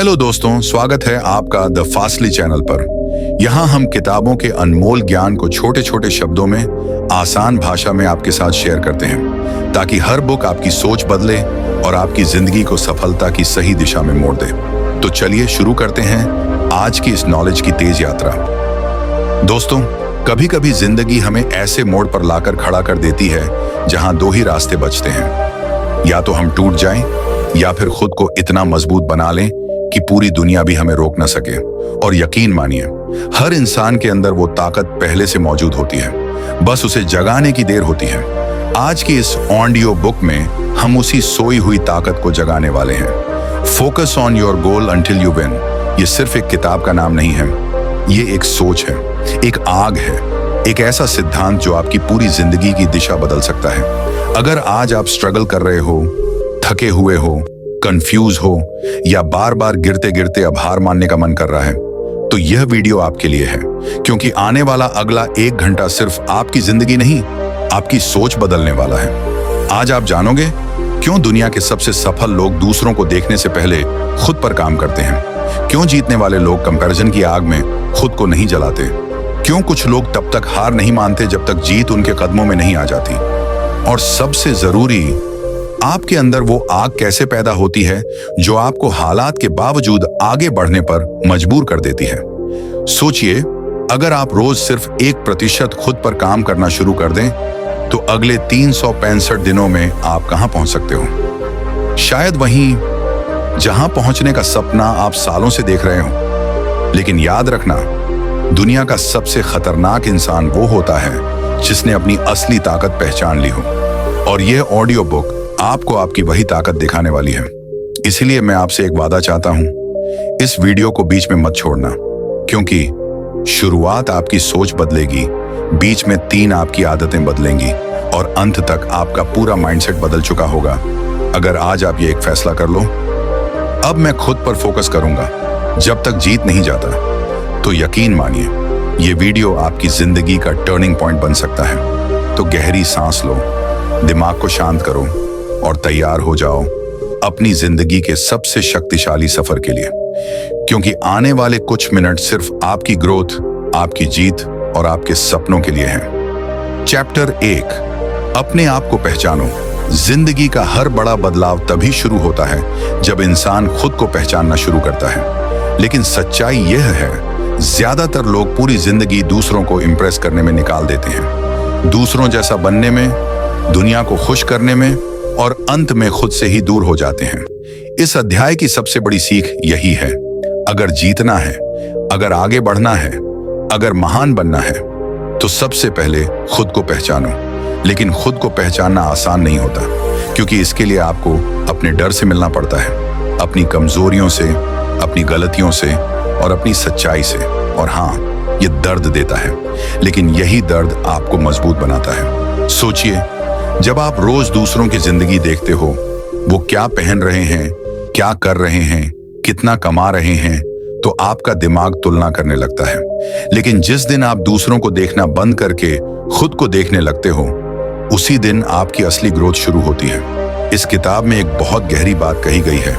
Hello दोस्तों, स्वागत है आपका द फास्टली चैनल पर। यहाँ हम किताबों के अनमोल ज्ञान को छोटे छोटे शब्दों में आसान भाषा में आपके साथ शेयर करते हैं, ताकि हर बुक आपकी सोच बदले और आपकी जिंदगी को सफलता की सही दिशा में मोड़ दे। तो चलिए शुरू करते हैं आज की इस नॉलेज की तेज यात्रा। दोस्तों, कभी कभी जिंदगी हमें ऐसे मोड़ पर लाकर खड़ा कर देती है जहां दो ही रास्ते बचते हैं। या तो हम टूट जाएं या फिर खुद को इतना मजबूत बना लें कि पूरी दुनिया भी हमें रोक न सके। और यकीन मानिए, हर इंसान के अंदर वो ताकत पहले से मौजूद होती है, बस उसे जगाने की देर होती है। आज की इस ऑडियो बुक में हम उसी सोई हुई ताकत को जगाने वाले हैं। Focus on your goal until you win. ये सिर्फ एक किताब का नाम नहीं है, ये एक सोच है, एक आग है, एक ऐसा सिद्धांत जो आपकी पूरी जिंदगी की दिशा बदल सकता है। अगर आज आप स्ट्रगल कर रहे हो, थके हुए हो, कंफ्यूज हो या बार बार गिरते गिरते अब हार मानने का मन कर रहा है, तो यह वीडियो आपके लिए है। क्योंकि आने वाला अगला 1 घंटा सिर्फ आपकी जिंदगी नहीं, आपकी सोच बदलने वाला है। आज आप जानोगे क्यों दुनिया के सबसे सफल लोग दूसरों को देखने से पहले खुद पर काम करते हैं, क्यों जीतने वाले लोग कंपैरिजन की आग में खुद को नहीं जलाते, क्यों कुछ लोग तब तक हार नहीं मानते जब तक जीत उनके कदमों में नहीं आ जाती, और सबसे जरूरी, आपके अंदर वो आग कैसे पैदा होती है जो आपको हालात के बावजूद आगे बढ़ने पर मजबूर कर देती है। सोचिए, अगर आप रोज सिर्फ 1% खुद पर काम करना शुरू कर दें, तो अगले 365 दिनों में आप कहां पहुंच सकते हो? शायद वहीं जहां पहुंचने का सपना आप सालों से देख रहे हो। लेकिन याद रखना, दुनिया का सबसे खतरनाक इंसान वो होता है जिसने अपनी असली ताकत पहचान ली हो। और यह ऑडियो बुक आपको आपकी वही ताकत दिखाने वाली है। इसलिए मैं आपसे एक वादा चाहता हूं, इस वीडियो को बीच में मत छोड़ना, क्योंकि शुरुआत आपकी सोच बदलेगी, बीच में 3 आपकी आदतें बदलेंगी और अंत तक आपका पूरा माइंडसेट बदल चुका होगा। अगर आज आप ये एक फैसला कर लो, अब मैं खुद पर फोकस करूंगा जब तक जीत नहीं जाता, तो यकीन मानिए, ये वीडियो आपकी जिंदगी का टर्निंग पॉइंट बन सकता है। तो गहरी सांस लो, दिमाग को शांत करो और तैयार हो जाओ अपनी जिंदगी के सबसे शक्तिशाली सफर के लिए। क्योंकि आने वाले कुछ मिनट सिर्फ आपकी ग्रोथ, आपकी जीत और आपके सपनों के लिए हैं। चैप्टर 1, अपने आप को पहचानो। जिंदगी का हर बड़ा बदलाव तभी शुरू होता है जब इंसान खुद को पहचानना शुरू करता है। लेकिन सच्चाई यह है, ज्यादातर लोग पूरी जिंदगी दूसरों को इंप्रेस करने में निकाल देते हैं, दूसरों जैसा बनने में, दुनिया को खुश करने में, और अंत में खुद से ही दूर हो जाते हैं। इस अध्याय की सबसे बड़ी सीख यही है, अगर जीतना है, अगर आगे बढ़ना है, अगर महान बनना है, तो सबसे पहले खुद को पहचानो। लेकिन खुद को पहचानना आसान नहीं होता, क्योंकि इसके लिए आपको अपने डर से मिलना पड़ता है, अपनी कमजोरियों से, अपनी गलतियों से और अपनी सच्चाई से। और हाँ, ये दर्द देता है, लेकिन यही दर्द आपको मजबूत बनाता है। सोचिए, जब आप रोज दूसरों की जिंदगी देखते हो, वो क्या पहन रहे हैं, क्या कर रहे हैं, कितना कमा रहे हैं, तो आपका दिमाग तुलना करने लगता है। लेकिन जिस दिन आप दूसरों को देखना बंद करके खुद को देखने लगते हो, उसी दिन आपकी असली ग्रोथ शुरू होती है। इस किताब में एक बहुत गहरी बात कही गई है।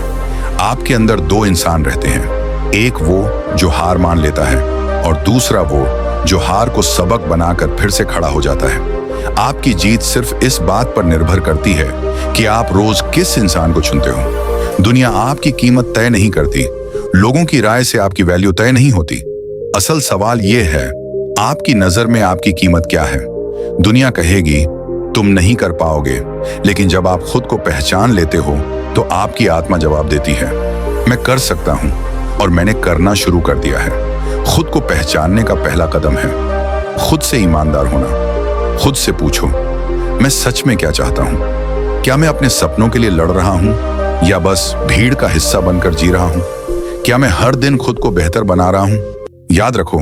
आपके अंदर 2 इंसान रहते हैं, एक वो जो हार मान लेता है और दूसरा वो जो हार को सबक बनाकर फिर से खड़ा हो जाता है। आपकी जीत सिर्फ इस बात पर निर्भर करती है कि आप रोज किस इंसान को चुनते हो। दुनिया आपकी कीमत तय नहीं करती, लोगों की राय से आपकी वैल्यू तय नहीं होती। असल सवाल यह है, आपकी नजर में आपकी कीमत क्या है? दुनिया कहेगी तुम नहीं कर पाओगे, लेकिन जब आप खुद को पहचान लेते हो, तो आपकी आत्मा जवाब देती है, मैं कर सकता हूं, और मैंने करना शुरू कर दिया है। खुद को पहचानने का पहला कदम है खुद से ईमानदार होना। खुद से पूछो, मैं सच में क्या चाहता हूं? क्या मैं अपने सपनों के लिए लड़ रहा हूं या बस भीड़ का हिस्सा बनकर जी रहा हूं? क्या मैं हर दिन खुद को बेहतर बना रहा हूं? याद रखो,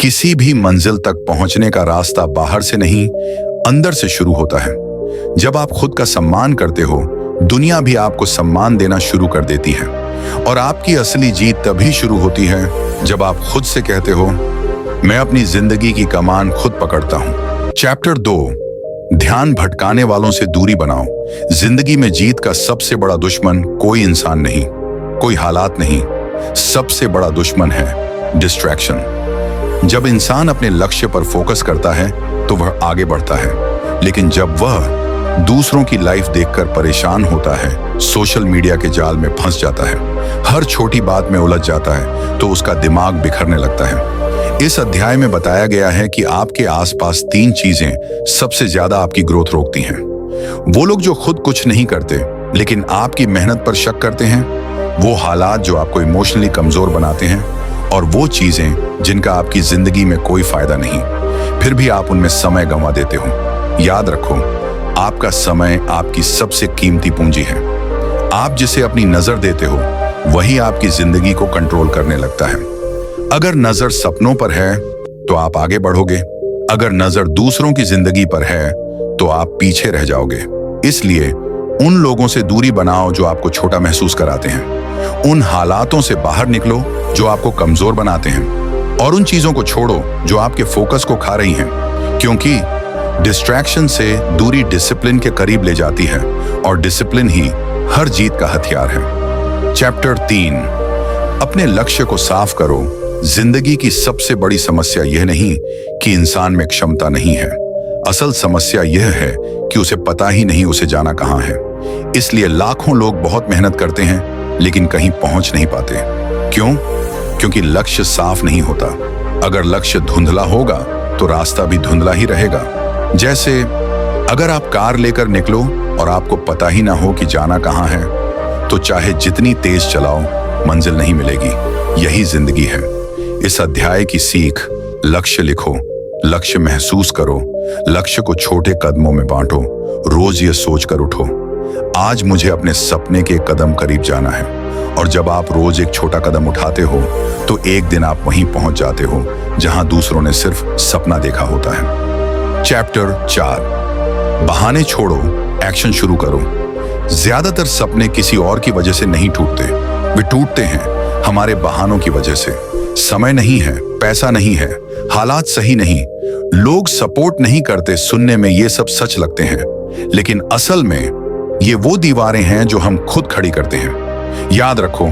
किसी भी मंजिल तक पहुंचने का रास्ता बाहर से नहीं, अंदर से शुरू होता है। जब आप खुद का सम्मान करते हो, दुनिया भी आपको सम्मान देना शुरू कर देती है। और आपकी असली जीत तभी शुरू होती है जब आप खुद से कहते हो, मैं अपनी जिंदगी की कमान खुद पकड़ता हूं। चैप्टर 2, ध्यान भटकाने वालों से दूरी बनाओ। जिंदगी में जीत का सबसे बड़ा दुश्मन कोई इंसान नहीं, कोई हालात नहीं, सबसे बड़ा दुश्मन है डिस्ट्रैक्शन। जब इंसान अपने लक्ष्य पर फोकस करता है तो वह आगे बढ़ता है, लेकिन जब वह दूसरों की लाइफ देखकर परेशान होता है, सोशल मीडिया के जाल में फंस जाता है, हर छोटी बात में उलझ जाता है, तो उसका दिमाग बिखरने लगता है। इस अध्याय में बताया गया है कि आपके आसपास 3 चीजें सबसे ज्यादा आपकी ग्रोथ रोकती हैं। वो लोग जो खुद कुछ नहीं करते लेकिन आपकी मेहनत पर शक करते हैं, वो हालात जो आपको इमोशनली कमजोर बनाते हैं, और वो चीजें जिनका आपकी जिंदगी में कोई फायदा नहीं, फिर भी आप उनमें समय गंवा देते हो। याद रखो, आपका समय आपकी सबसे कीमती पूंजी है। आप जिसे अपनी नजर देते हो वही आपकी जिंदगी को कंट्रोल करने लगता है। अगर नजर सपनों पर है तो आप आगे बढ़ोगे, अगर नजर दूसरों की जिंदगी पर है तो आप पीछे रह जाओगे। इसलिए उन लोगों से दूरी बनाओ जो आपको छोटा महसूस कराते हैं, उन हालातों से बाहर निकलो जो आपको कमजोर बनाते हैं, और उन चीजों को छोड़ो जो आपके फोकस को खा रही हैं, क्योंकि डिस्ट्रैक्शन से दूरी डिसिप्लिन के करीब ले जाती है, और डिसिप्लिन ही हर जीत का हथियार है। चैप्टर 3, अपने लक्ष्य को साफ करो। जिंदगी की सबसे बड़ी समस्या यह नहीं कि इंसान में क्षमता नहीं है, असल समस्या यह है कि उसे पता ही नहीं उसे जाना कहाँ है। इसलिए लाखों लोग बहुत मेहनत करते हैं लेकिन कहीं पहुंच नहीं पाते। क्यों? क्योंकि लक्ष्य साफ नहीं होता। अगर लक्ष्य धुंधला होगा तो रास्ता भी धुंधला ही रहेगा। जैसे अगर आप कार लेकर निकलो और आपको पता ही ना हो कि जाना कहाँ है, तो चाहे जितनी तेज चलाओ मंजिल नहीं मिलेगी। यही जिंदगी है। इस अध्याय की सीख, लक्ष्य लिखो, लक्ष्य महसूस करो, लक्ष्य को छोटे कदमों में बांटो, रोज ये सोचकर उठो, आज मुझे अपने सपने के कदम करीब जाना है। और जब आप रोज एक छोटा कदम उठाते हो तो एक दिन आप वहीं पहुंच जाते हो जहां दूसरों ने सिर्फ सपना देखा होता है। चैप्टर 4, बहाने छोड़ो, एक्शन शुरू करो। ज्यादातर सपने किसी और की वजह से नहीं टूटते, वे टूटते हैं हमारे बहानों की वजह से। समय नहीं है, पैसा नहीं है, हालात सही नहीं, लोग सपोर्ट नहीं करते। सुनने में ये सब सच लगते हैं, लेकिन असल में ये वो दीवारें हैं जो हम खुद खड़ी करते हैं। याद रखो,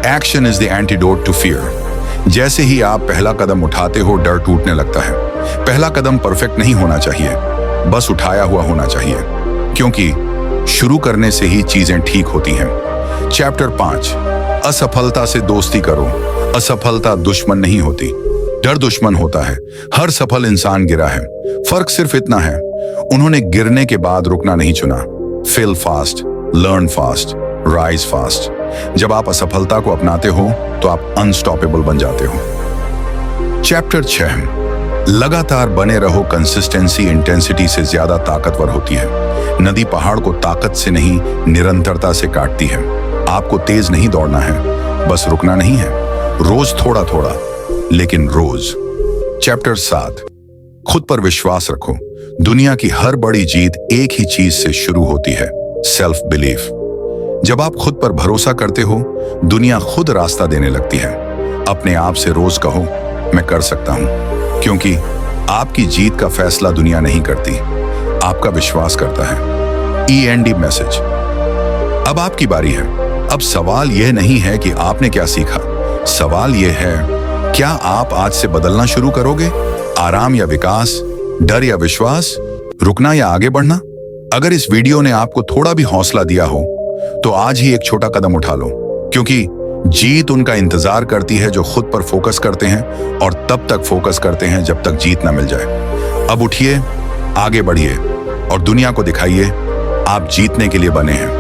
action is the antidote to fear. जैसे ही आप पहला कदम उठाते हो, डर टूटने लगता है। पहला कदम परफेक्ट नहीं होना चाहिए, बस उठाया हुआ होना चाहिए, क्योंकि शुरू करने से ही चीजें ठीक होती हैं। चैप्टर 5, असफलता से दोस्ती करो। असफलता दुश्मन नहीं होती, डर दुश्मन होता है। हर सफल इंसान गिरा है, फर्क सिर्फ इतना है, उन्होंने गिरने के बाद रुकना नहीं चुना। Fail fast, learn fast, rise fast. जब आप असफलता को अपनाते हो तो आप अनस्टॉपेबल बन जाते हो। चैप्टर 6, लगातार बने रहो। कंसिस्टेंसी इंटेंसिटी से ज्यादा ताकतवर होती है। नदी पहाड़ को ताकत से नहीं, निरंतरता से काटती है। आपको तेज नहीं दौड़ना है, बस रुकना नहीं है। रोज थोड़ा थोड़ा, लेकिन रोज। चैप्टर 7, खुद पर विश्वास रखो। दुनिया की हर बड़ी जीत एक ही चीज से शुरू होती है, सेल्फ बिलीफ। जब आप खुद पर भरोसा करते हो, दुनिया खुद रास्ता देने लगती है। अपने आप से रोज कहो, मैं कर सकता हूं, क्योंकि आपकी जीत का फैसला दुनिया नहीं करती, आपका विश्वास करता है। END message. अब आपकी बारी है। अब सवाल यह नहीं है कि आपने क्या सीखा, सवाल यह है, क्या आप आज से बदलना शुरू करोगे? आराम या विकास, डर या विश्वास, रुकना या आगे बढ़ना? अगर इस वीडियो ने आपको थोड़ा भी हौसला दिया हो तो आज ही एक छोटा कदम उठा लो, क्योंकि जीत उनका इंतजार करती है जो खुद पर फोकस करते हैं, और तब तक फोकस करते हैं जब तक जीत ना मिल जाए। अब उठिए, आगे बढ़िए और दुनिया को दिखाइए आप जीतने के लिए बने हैं।